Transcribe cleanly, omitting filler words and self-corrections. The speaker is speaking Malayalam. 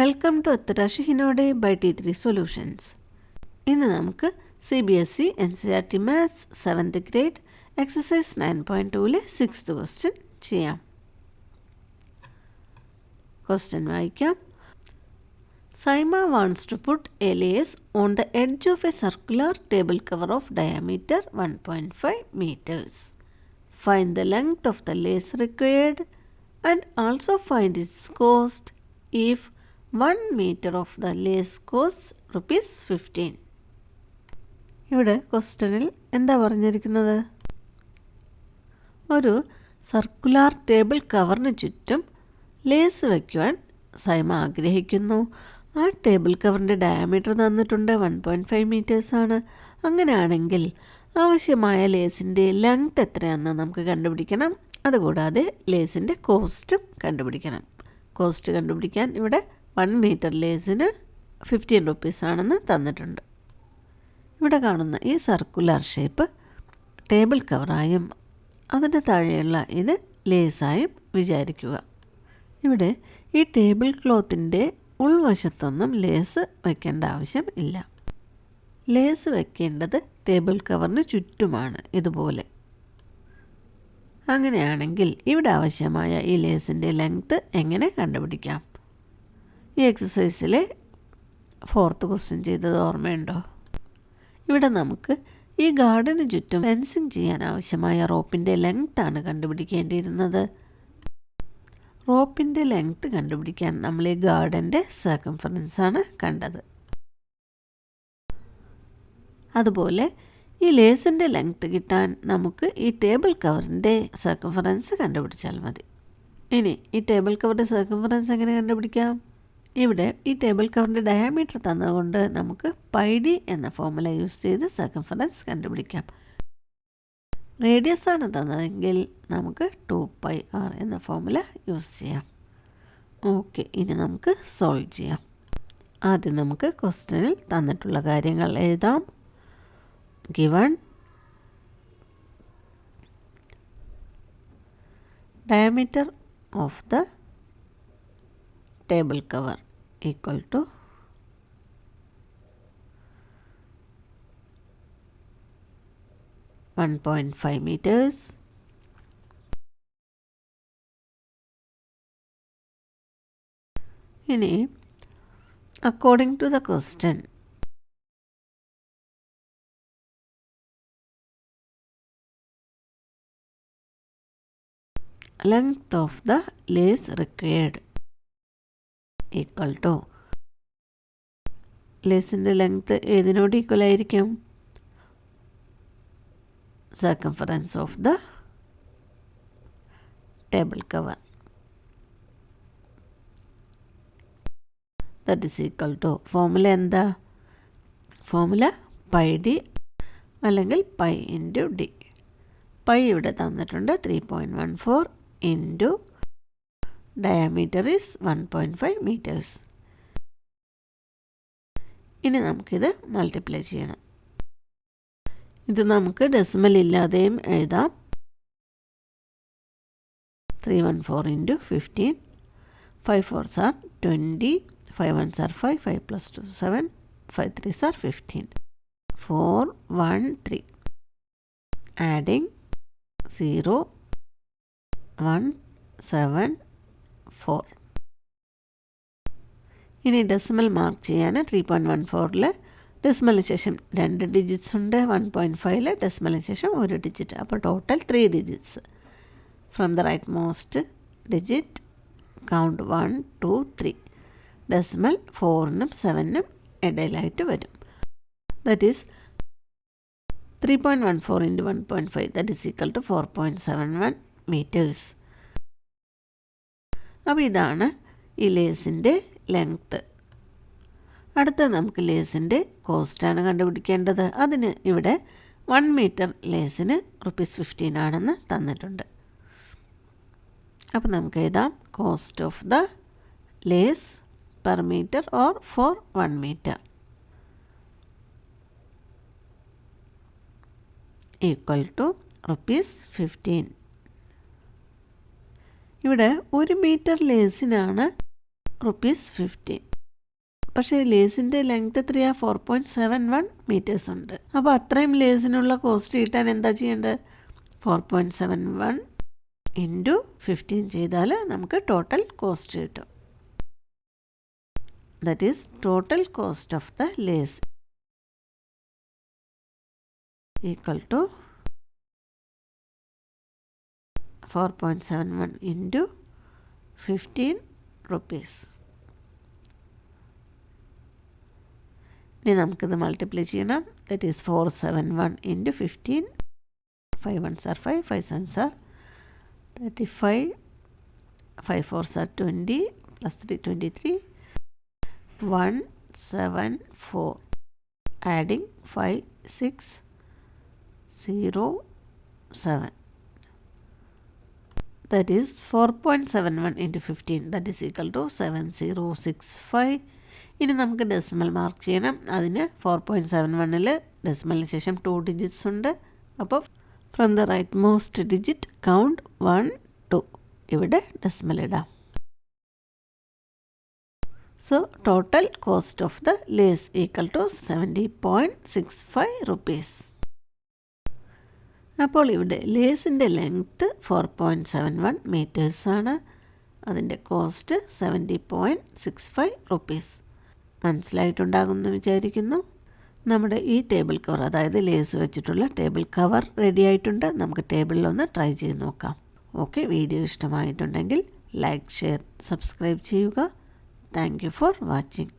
വെൽക്കം ടു അത്തരാശി ഹിനോടെ ബൈ T3 സൊല്യൂഷൻസ്. ഇന്ന് നമുക്ക് CBSE NCERT maths 7th grade exercise 9.2 6th question ചെയ്യാം. ക്വസ്റ്റ്യൻ വായിക്കാം. Saima wants to put a lace on the edge of a circular table cover of diameter 1.5 meters. Find the length of the lace required and also find its cost if 1 meter of the lace costs ₹15. ഇവിടെ ക്വസ്റ്റ്യനിൽ എന്താ പറഞ്ഞിരിക്കുന്നത്? ഒരു സർക്കുലാർ ടേബിൾ കവറിന് ചുറ്റും ലേസ് വയ്ക്കുവാൻ സൈമ ആഗ്രഹിക്കുന്നു. ആ ടേബിൾ കവറിൻ്റെ ഡയമീറ്റർ തന്നിട്ടുണ്ട് 1.5 മീറ്റേഴ്സാണ്. അങ്ങനെയാണെങ്കിൽ ആവശ്യമായ ലേസിൻ്റെ ലെങ്ത് എത്രയാണെന്ന് നമുക്ക് കണ്ടുപിടിക്കണം. അതുകൂടാതെ ലേസിൻ്റെ കോസ്റ്റും കണ്ടുപിടിക്കണം. കോസ്റ്റ് കണ്ടുപിടിക്കാൻ ഇവിടെ 1 മീറ്റർ ലേസിന് ₹15 ആണെന്ന് തന്നിട്ടുണ്ട്. ഇവിടെ കാണുന്ന ഈ സർക്കുലർ ഷേപ്പ് ടേബിൾ കവറായും അതിൻ്റെ താഴെയുള്ള ഇത് ലേസായും വിചാരിക്കുക. ഇവിടെ ഈ ടേബിൾ ക്ലോത്തിൻ്റെ ഉൾവശത്തൊന്നും ലേസ് വയ്ക്കേണ്ട ആവശ്യം ഇല്ല. ലേസ് വയ്ക്കേണ്ടത് ടേബിൾ കവറിന് ചുറ്റുമാണ്, ഇതുപോലെ. അങ്ങനെയാണെങ്കിൽ ഇവിടെ ആവശ്യമായ ഈ ലേസിൻ്റെ ലെങ്ത്ത് എങ്ങനെ കണ്ടുപിടിക്കാം? ഈ എക്സസൈസിലെ 4th ക്വസ്റ്റ്യൻ ചെയ്തത് ഓർമ്മയുണ്ടോ? ഇവിടെ നമുക്ക് ഈ ഗാർഡന് ചുറ്റും ഫെൻസിങ് ചെയ്യാൻ ആവശ്യമായ റോപ്പിൻ്റെ ലെങ്ത്താണ് കണ്ടുപിടിക്കേണ്ടിയിരുന്നത്. റോപ്പിൻ്റെ ലെങ്ത്ത് കണ്ടുപിടിക്കാൻ നമ്മൾ ഈ ഗാർഡൻ്റെ സർക്കംഫറൻസാണ് കണ്ടത്. അതുപോലെ ഈ ലേസിൻ്റെ ലെങ്ത്ത് കിട്ടാൻ നമുക്ക് ഈ ടേബിൾ കവറിൻ്റെ സർക്കംഫറൻസ് കണ്ടുപിടിച്ചാൽ മതി. ഇനി ഈ ടേബിൾ കവറിൻ്റെ സർക്കംഫറൻസ് എങ്ങനെ കണ്ടുപിടിക്കാം? ഇവിടെ ഈ ടേബിൾ കവറിൻ്റെ ഡയമീറ്റർ തന്നതുകൊണ്ട് നമുക്ക് πd എന്ന ഫോർമുല യൂസ് ചെയ്ത് സർക്കംഫറൻസ് കണ്ടുപിടിക്കാം. റേഡിയസ് ആണ് തന്നതെങ്കിൽ നമുക്ക് 2πr എന്ന ഫോർമുല യൂസ് ചെയ്യാം. ഓക്കെ, ഇനി നമുക്ക് സോൾവ് ചെയ്യാം. ആദ്യം നമുക്ക് ക്വസ്റ്റ്യനിൽ തന്നിട്ടുള്ള കാര്യങ്ങൾ എഴുതാം. Given diameter of the table cover equal to 1.5 meters. ഇനി according to the question, length of the lace required equal to ലേസിൻ്റെ ലെങ്ത്ത് ഏതിനോട് ഈക്വൽ ആയിരിക്കും? Circumference of the table cover. That is equal to formula എന്താ? ഫോർമുല πd അല്ലെങ്കിൽ π ഇൻറ്റു d. π ഇവിടെ തന്നിട്ടുണ്ട് 3.14 ഇൻറ്റു ഡയമീറ്റർ ഈസ് 1.5 meters. ഇനി നമുക്കിത് മൾട്ടിപ്ലൈ ചെയ്യണം. ഇത് നമുക്ക് ഡെസിമൽ ഇല്ലാതെയും എഴുതാം. 314 into 15, 5 4s are 20, 5 1s are 5, 5 plus 2 7, 5 3s are 15, 4 1 3, adding 0 1 7 4. ഇനി ഡെസിമൽ മാർക്ക് ചെയ്യാൻ 3.14 ഡെസിമലിന് ശേഷം 2 ഡിജിറ്റ്സ് ഉണ്ട്. 1.5 ഡെസിമലിന് ശേഷം 1 ഡിജിറ്റ്. അപ്പോൾ total 3 digits. From the right most digit count 1 2 3. Decimal 4നും 7നും ഇടയിലായിട്ട് വരും. That is 3.14 into 1.5 that is equal to 4.71 meters. അപ്പോൾ ഇതാണ് ഈ ലേസിൻ്റെ ലെങ്ത്ത്. അടുത്ത നമുക്ക് ലേസിൻ്റെ കോസ്റ്റാണ് കണ്ടുപിടിക്കേണ്ടത്. അതിന് ഇവിടെ 1 മീറ്റർ ലേസിന് ₹15 ആണെന്ന് തന്നിട്ടുണ്ട്. അപ്പോൾ നമുക്ക് എഴുതാം cost of the lace per metre or for 1 metre equal to ₹15. ഇവിടെ 1 മീറ്റർ ലേസിനാണ് ₹15. പക്ഷേ ലേസിൻ്റെ ലെങ്ത് എത്രയാണ്? 4.71 മീറ്റേഴ്സ് ഉണ്ട്. അപ്പോൾ അത്രയും ലേസിനുള്ള കോസ്റ്റ് കിട്ടാൻ എന്താ ചെയ്യേണ്ടത്? 4.71 ഇൻറ്റു 15 ചെയ്താൽ നമുക്ക് ടോട്ടൽ കോസ്റ്റ് കിട്ടും. That is total cost of the lace equal to 4.71 into 15 rupees. ഇനി നമുക്കിത് മൾട്ടിപ്ലൈ ചെയ്യണം. That is 471 into 15. 5 ones are 5, 5 sevens are 35, 5 fours are 20, plus 3, 23, 174. Adding 5, 6, 0, 7. That is 4.71 into 15. That is equal to 7065. ഇനി നമുക്ക് ഡെസിമൽ മാർക്ക് ചെയ്യണം. അതിന് 4.71ൽ ഡെസിമലിന് ശേഷം 2 ഡിജിറ്റ്സ് ഉണ്ട്. അപ്പോൾ from the right most digit count 1, 2. ഇവിടെ ഡെസിമൽ ഇടാം. So total cost of the lace equal to 70.65 rupees. അപ്പോൾ ഇവിടെ ലേസിൻ്റെ ലെങ്ത്ത് 4.71 മീറ്റേഴ്സാണ്. അതിൻ്റെ കോസ്റ്റ് 70.65 rupees. മനസ്സിലായിട്ടുണ്ടാകുമെന്ന് വിചാരിക്കുന്നു. നമ്മുടെ ഈ ടേബിൾ കവർ, അതായത് ലേസ് വെച്ചിട്ടുള്ള ടേബിൾ കവർ റെഡി ആയിട്ടുണ്ട്. നമുക്ക് ടേബിളിലൊന്ന് ട്രൈ ചെയ്ത് നോക്കാം. ഓക്കെ, വീഡിയോ ഇഷ്ടമായിട്ടുണ്ടെങ്കിൽ ലൈക്ക്, ഷെയർ, സബ്സ്ക്രൈബ് ചെയ്യുക. Thank you for watching.